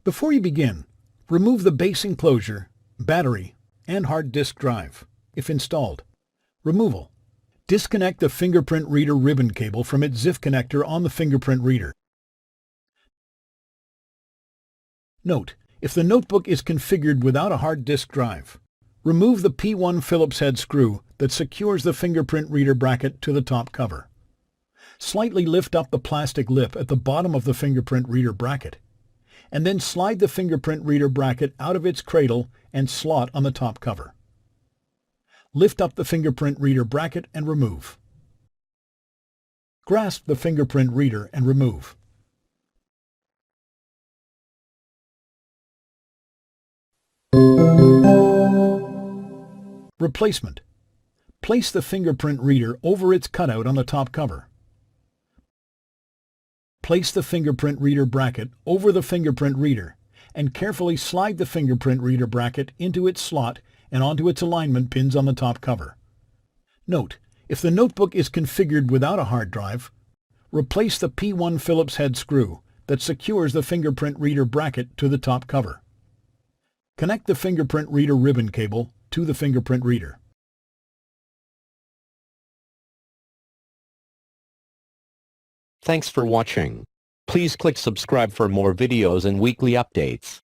Before you begin, remove the base enclosure, battery, and hard disk drive, if installed. Removal. Disconnect the fingerprint reader ribbon cable from its ZIF connector on the fingerprint reader. Note, if the notebook is configured without a hard disk drive, remove the P1 Phillips head screw that secures the fingerprint reader bracket to the top cover. Slightly lift up the plastic lip at the bottom of the fingerprint reader bracket, and then slide the fingerprint reader bracket out of its cradle and slot on the top cover. Lift up the fingerprint reader bracket and remove. Grasp the fingerprint reader and remove. Replacement. Place the fingerprint reader over its cutout on the top cover. Place the fingerprint reader bracket over the fingerprint reader and carefully slide the fingerprint reader bracket into its slot and onto its alignment pins on the top cover. Note, if the notebook is configured without a hard drive, replace the P1 Phillips head screw that secures the fingerprint reader bracket to the top cover. Connect the fingerprint reader ribbon cable to the fingerprint reader. Thanks for watching. Please click subscribe for more videos and weekly updates.